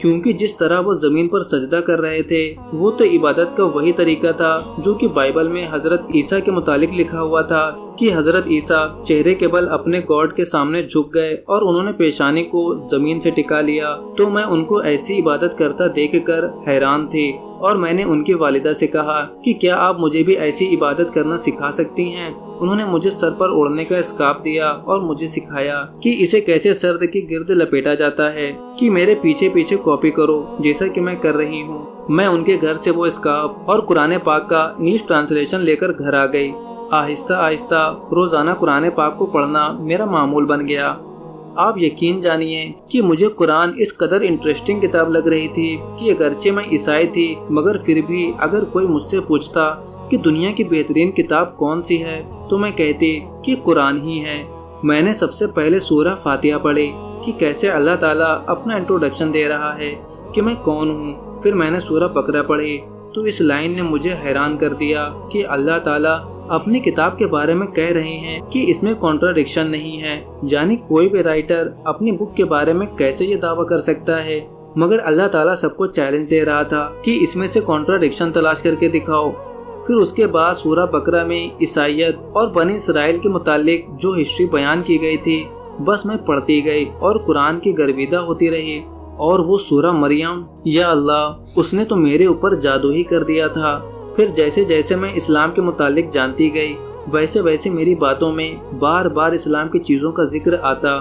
کیونکہ جس طرح وہ زمین پر سجدہ کر رہے تھے وہ تو عبادت کا وہی طریقہ تھا جو کہ بائبل میں حضرت عیسیٰ کے متعلق لکھا ہوا تھا کہ حضرت عیسیٰ چہرے کے بل اپنے گاڈ کے سامنے جھک گئے اور انہوں نے پیشانی کو زمین سے ٹکا لیا۔ تو میں ان کو ایسی عبادت کرتا دیکھ کر حیران تھی اور میں نے ان کی والدہ سے کہا کہ کیا آپ مجھے بھی ایسی عبادت کرنا سکھا سکتی ہیں؟ انہوں نے مجھے سر پر اوڑھنے کا اسکارف دیا اور مجھے سکھایا کہ اسے کیسے سرد کی گرد لپیٹا جاتا ہے، کہ میرے پیچھے پیچھے کاپی کرو جیسا کہ میں کر رہی ہوں۔ میں ان کے گھر سے وہ اسکارف اور قرآن پاک کا انگلش ٹرانسلیشن لے کر گھر آ گئی۔ آہستہ آہستہ روزانہ قرآن پاک کو پڑھنا میرا معمول بن گیا۔ آپ یقین جانیے کہ مجھے قرآن اس قدر انٹرسٹنگ کتاب لگ رہی تھی کہ اگرچہ میں عیسائی تھی مگر پھر بھی اگر کوئی مجھ سے پوچھتا کہ دنیا کی بہترین کتاب کون سی ہے تو میں کہتی کہ قرآن ہی ہے۔ میں نے سب سے پہلے سورہ فاتحہ پڑھی کہ کیسے اللہ تعالیٰ اپنا انٹروڈکشن دے رہا ہے کہ میں کون ہوں۔ پھر میں نے سورہ بقرہ پڑھی تو اس لائن نے مجھے حیران کر دیا کہ اللہ تعالیٰ اپنی کتاب کے بارے میں کہہ رہے ہیں کہ اس میں کانٹراڈکشن نہیں ہے، یعنی کوئی بھی رائٹر اپنی بک کے بارے میں کیسے یہ دعویٰ کر سکتا ہے، مگر اللہ تعالیٰ سب کو چیلنج دے رہا تھا کہ اس میں سے کانٹراڈکشن تلاش کر کے دکھاؤ۔ پھر اس کے بعد سورہ بقرہ میں عیسائیت اور بنی اسرائیل کے متعلق جو ہسٹری بیان کی گئی تھی بس میں پڑھتی گئی اور قرآن کی گرویدہ ہوتی رہی۔ اور وہ سورہ مریم، یا اللہ، اس نے تو میرے اوپر جادو ہی کر دیا تھا۔ پھر جیسے جیسے میں اسلام کے متعلق جانتی گئی ویسے ویسے میری باتوں میں بار بار اسلام کی چیزوں کا ذکر آتا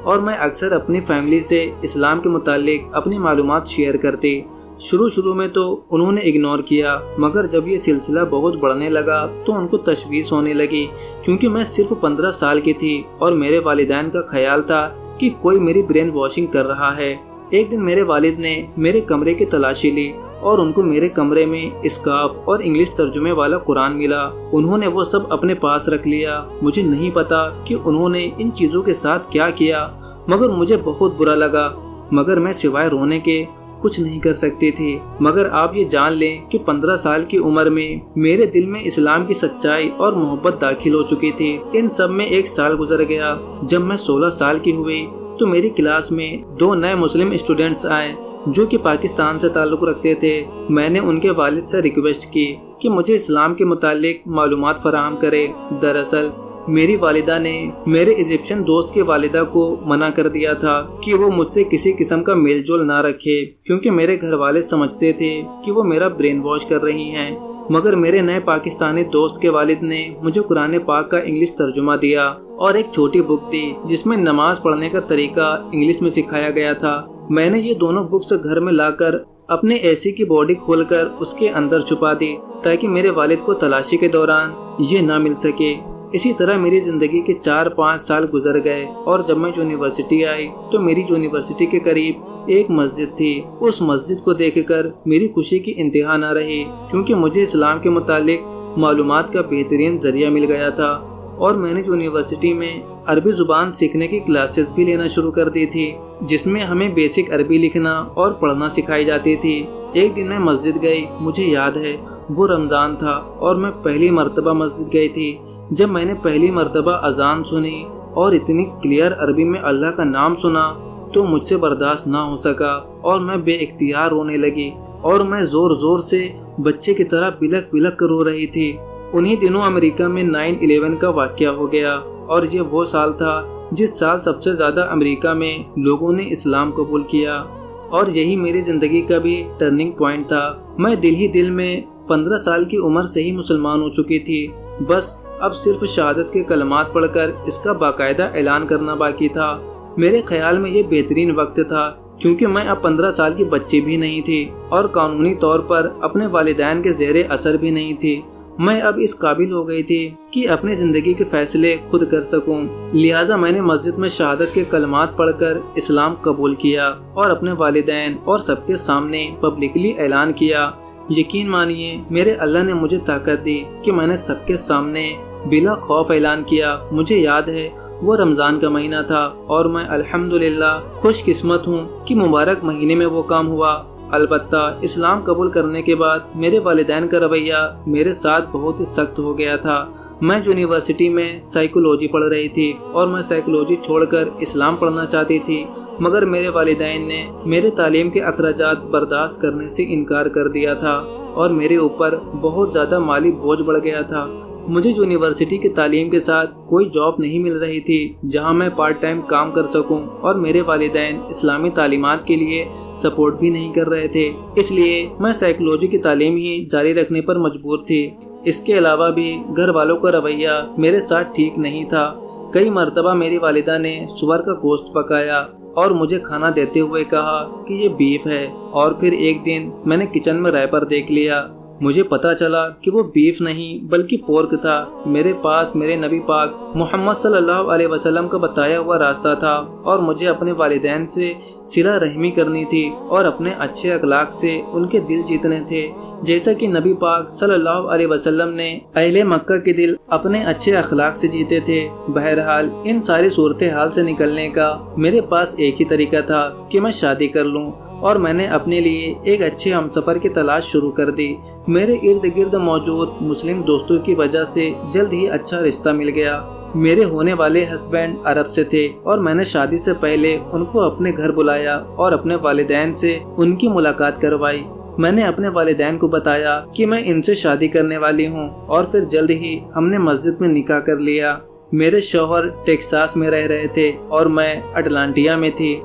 اور میں اکثر اپنی فیملی سے اسلام کے متعلق اپنی معلومات شیئر کرتی۔ شروع میں تو انہوں نے اگنور کیا مگر جب یہ سلسلہ بہت بڑھنے لگا تو ان کو تشویش ہونے لگی، کیونکہ میں صرف 15 سال کی تھی اور میرے والدین کا خیال تھا کہ کوئی میری برین واشنگ کر رہا ہے۔ ایک دن میرے والد نے میرے کمرے کی تلاشی لی اور ان کو میرے کمرے میں اسکارف اور انگلش ترجمے والا قرآن ملا۔ انہوں نے وہ سب اپنے پاس رکھ لیا۔ مجھے نہیں پتا کہ انہوں نے ان چیزوں کے ساتھ کیا کیا مگر مجھے بہت برا لگا، مگر میں سوائے رونے کے کچھ نہیں کر سکتی تھی۔ مگر آپ یہ جان لیں کہ 15 سال کی عمر میں میرے دل میں اسلام کی سچائی اور محبت داخل ہو چکی تھی۔ ان سب میں 1 سال گزر گیا۔ جب میں 16 سال کی ہوئی تو میری کلاس میں 2 نئے مسلم اسٹوڈنٹس آئے جو کہ پاکستان سے تعلق رکھتے تھے۔ میں نے ان کے والد سے ریکویسٹ کی کہ مجھے اسلام کے متعلق معلومات فراہم کرے۔ دراصل میری والدہ نے میرے ایجپشن دوست کی والدہ کو منع کر دیا تھا کہ وہ مجھ سے کسی قسم کا میل جول نہ رکھے، کیونکہ میرے گھر والے سمجھتے تھے کہ وہ میرا برین واش کر رہی ہیں۔ مگر میرے نئے پاکستانی دوست کے والد نے مجھے قرآن پاک کا انگلش ترجمہ دیا اور ایک چھوٹی بک دی جس میں نماز پڑھنے کا طریقہ انگلش میں سکھایا گیا تھا۔ میں نے یہ دونوں بکس گھر میں لا کر اپنے اے سی کی باڈی کھول کر اس کے اندر چھپا دی تاکہ میرے والد کو تلاشی کے دوران یہ نہ مل سکے۔ اسی طرح میری زندگی کے 4-5 سال گزر گئے اور جب میں یونیورسٹی آئی تو میری یونیورسٹی کے قریب ایک مسجد تھی۔ اس مسجد کو دیکھ کر میری خوشی کی انتہا نہ رہی، کیونکہ مجھے اسلام کے متعلق معلومات کا بہترین ذریعہ مل گیا تھا اور میں نے یونیورسٹی میں عربی زبان سیکھنے کی کلاسز بھی لینا شروع کر دی تھی جس میں ہمیں بیسک عربی لکھنا اور پڑھنا سکھائی جاتی تھی۔ ایک دن میں مسجد گئی، مجھے یاد ہے وہ رمضان تھا اور میں پہلی مرتبہ مسجد گئی تھی۔ جب میں نے پہلی مرتبہ اذان سنی اور اتنی کلیئر عربی میں اللہ کا نام سنا تو مجھ سے برداشت نہ ہو سکا اور میں بے اختیار رونے لگی اور میں زور زور سے بچے کی طرح بلک بلک کر رو رہی تھی۔ انہی دنوں امریکہ میں 9/11 کا واقعہ ہو گیا اور یہ وہ سال تھا جس سال سب سے زیادہ امریکہ میں لوگوں نے اسلام قبول کیا، اور یہی میری زندگی کا بھی ٹرننگ پوائنٹ تھا۔ میں دل ہی دل میں 15 سال کی عمر سے ہی مسلمان ہو چکی تھی، بس اب صرف شہادت کے کلمات پڑھ کر اس کا باقاعدہ اعلان کرنا باقی تھا۔ میرے خیال میں یہ بہترین وقت تھا کیونکہ میں اب 15 سال کی بچی بھی نہیں تھی اور قانونی طور پر اپنے والدین کے زیر اثر بھی نہیں تھی۔ میں اب اس قابل ہو گئی تھی کہ اپنی زندگی کے فیصلے خود کر سکوں، لہٰذا میں نے مسجد میں شہادت کے کلمات پڑھ کر اسلام قبول کیا اور اپنے والدین اور سب کے سامنے پبلکلی اعلان کیا۔ یقین مانیے میرے اللہ نے مجھے طاقت دی کہ میں نے سب کے سامنے بلا خوف اعلان کیا۔ مجھے یاد ہے وہ رمضان کا مہینہ تھا اور میں الحمدللہ خوش قسمت ہوں کہ مبارک مہینے میں وہ کام ہوا البتہ اسلام قبول کرنے کے بعد میرے والدین کا رویہ میرے ساتھ بہت ہی سخت ہو گیا تھا۔ میں یونیورسٹی میں سائیکولوجی پڑھ رہی تھی اور میں سائیکولوجی چھوڑ کر اسلام پڑھنا چاہتی تھی، مگر میرے والدین نے میرے تعلیم کے اخراجات برداشت کرنے سے انکار کر دیا تھا اور میرے اوپر بہت زیادہ مالی بوجھ بڑھ گیا تھا۔ مجھے یونیورسٹی کی تعلیم کے ساتھ کوئی جاب نہیں مل رہی تھی جہاں میں پارٹ ٹائم کام کر سکوں، اور میرے والدین اسلامی تعلیمات کے لیے سپورٹ بھی نہیں کر رہے تھے، اس لیے میں سائیکولوجی کی تعلیم ہی جاری رکھنے پر مجبور تھی۔ اس کے علاوہ بھی گھر والوں کا رویہ میرے ساتھ ٹھیک نہیں تھا۔ کئی مرتبہ میری والدہ نے سور کا گوشت پکایا اور مجھے کھانا دیتے ہوئے کہا کہ یہ بیف ہے، اور پھر ایک دن میں نے کچن میں ریپر دیکھ لیا۔ مجھے پتا چلا کہ وہ بیف نہیں بلکہ پورک تھا۔ میرے پاس میرے نبی پاک محمد صلی اللہ علیہ وسلم کا بتایا ہوا راستہ تھا اور مجھے اپنے والدین سے صلہ رحمی کرنی تھی اور اپنے اچھے اخلاق سے ان کے دل جیتنے تھے، جیسا کہ نبی پاک صلی اللہ علیہ وسلم نے اہل مکہ کے دل اپنے اچھے اخلاق سے جیتے تھے۔ بہرحال ان ساری صورتحال سے نکلنے کا میرے پاس ایک ہی طریقہ تھا کہ میں شادی کر لوں، اور میں نے اپنے لیے ایک اچھے ہمسفر کی تلاش شروع کر دی۔ میرے ارد گرد موجود مسلم دوستوں کی وجہ سے جلد ہی اچھا رشتہ مل گیا۔ میرے ہونے والے ہسبینڈ عرب سے تھے اور میں نے شادی سے پہلے ان کو اپنے گھر بلایا اور اپنے والدین سے ان کی ملاقات کروائی۔ میں نے اپنے والدین کو بتایا کہ میں ان سے شادی کرنے والی ہوں، اور پھر جلد ہی ہم نے مسجد میں نکاح کر لیا۔ میرے شوہر ٹیکساس میں رہ رہے تھے اور میں اٹلانٹیا میں تھی۔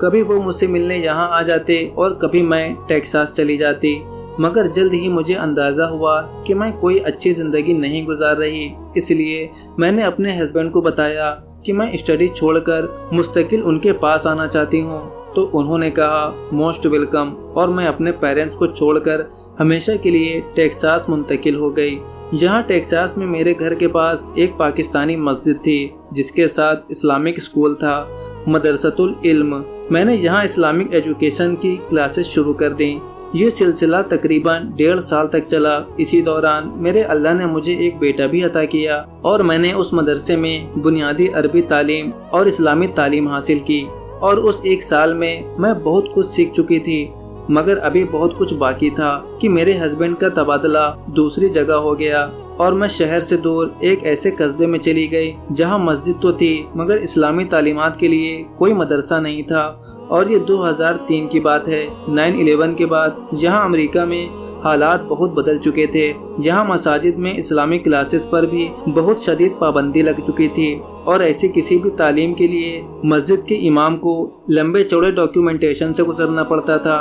کبھی وہ مجھ سے ملنے یہاں آ جاتے اور کبھی میں ٹیکساس چلی جاتی، مگر جلد ہی مجھے اندازہ ہوا کہ میں کوئی اچھی زندگی نہیں گزار رہی، اس لیے میں نے اپنے ہسبینڈ کو بتایا کہ میں اسٹڈی چھوڑ کر مستقل ان کے پاس آنا چاہتی ہوں، تو انہوں نے کہا موسٹ ویلکم، اور میں اپنے پیرنٹس کو چھوڑ کر ہمیشہ کے لیے ٹیکساس منتقل ہو گئی۔ یہاں ٹیکساس میں میرے گھر کے پاس ایک پاکستانی مسجد تھی جس کے ساتھ اسلامک اسکول تھا، مدرسۃ العلم۔ میں نے یہاں اسلامک ایجوکیشن کی کلاسز شروع کر دیں۔ یہ سلسلہ تقریباً 1.5 سال تک چلا۔ اسی دوران میرے اللہ نے مجھے ایک بیٹا بھی عطا کیا، اور میں نے اس مدرسے میں بنیادی عربی تعلیم اور اسلامی تعلیم حاصل کی، اور اس 1 سال میں بہت کچھ سیکھ چکی تھی، مگر ابھی بہت کچھ باقی تھا کہ میرے ہسبینڈ کا تبادلہ دوسری جگہ ہو گیا، اور میں شہر سے دور ایک ایسے قصبے میں چلی گئی جہاں مسجد تو تھی مگر اسلامی تعلیمات کے لیے کوئی مدرسہ نہیں تھا۔ اور یہ 2003 کی بات ہے۔ 9/11 کے بعد یہاں امریکہ میں حالات بہت بدل چکے تھے۔ یہاں مساجد میں اسلامی کلاسز پر بھی بہت شدید پابندی لگ چکی تھی، اور ایسی کسی بھی تعلیم کے لیے مسجد کے امام کو لمبے چوڑے ڈاکیومنٹیشن سے گزرنا پڑتا تھا۔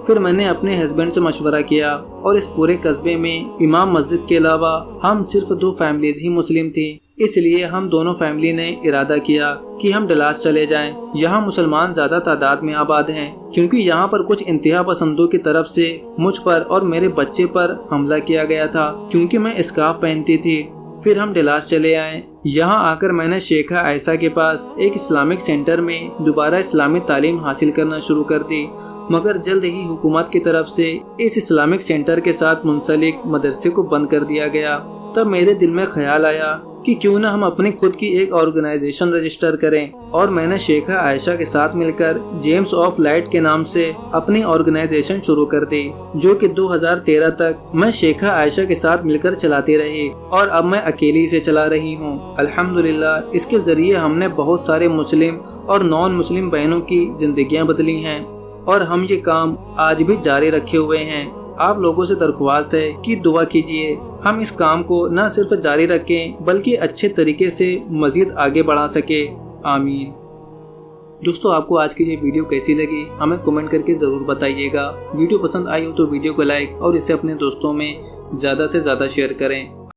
پھر میں نے اپنے ہسبینڈ سے مشورہ کیا، اور اس پورے قصبے میں امام مسجد کے علاوہ ہم صرف 2 فیملیز ہی مسلم تھیں، اس لیے ہم دونوں فیملی نے ارادہ کیا کہ ہم ڈلاس چلے جائیں۔ یہاں مسلمان زیادہ تعداد میں آباد ہیں، کیونکہ یہاں پر کچھ انتہا پسندوں کی طرف سے مجھ پر اور میرے بچے پر حملہ کیا گیا تھا کیونکہ میں اسکارف پہنتی تھی۔ پھر ہم ڈلاس چلے آئے۔ یہاں آ کر میں نے شیخہ عائشہ کے پاس ایک اسلامک سینٹر میں دوبارہ اسلامی تعلیم حاصل کرنا شروع کر دی، مگر جلد ہی حکومت کی طرف سے اس اسلامک سینٹر کے ساتھ منسلک مدرسے کو بند کر دیا گیا۔ تب میرے دل میں خیال آیا کہ کیوں نہ ہم اپنی خود کی ایک آرگنائزیشن رجسٹر کریں، اور میں نے شیخہ عائشہ کے ساتھ مل کر جیمز آف لائٹ کے نام سے اپنی آرگنائزیشن شروع کر دی، جو کہ 2013 تک میں شیخہ عائشہ کے ساتھ مل کر چلاتی رہی، اور اب میں اکیلی سے چلا رہی ہوں۔ الحمدللہ اس کے ذریعے ہم نے بہت سارے مسلم اور نان مسلم بہنوں کی زندگیاں بدلی ہیں، اور ہم یہ کام آج بھی جاری رکھے ہوئے ہیں۔ آپ لوگوں سے درخواست ہے کہ دعا کیجیے ہم اس کام کو نہ صرف جاری رکھیں بلکہ اچھے طریقے سے مزید آگے بڑھا سکیں۔ آمین۔ دوستو، آپ کو آج کی یہ ویڈیو کیسی لگی ہمیں کمنٹ کر کے ضرور بتائیے گا۔ ویڈیو پسند آئی ہو تو ویڈیو کو لائک اور اسے اپنے دوستوں میں زیادہ سے زیادہ شیئر کریں۔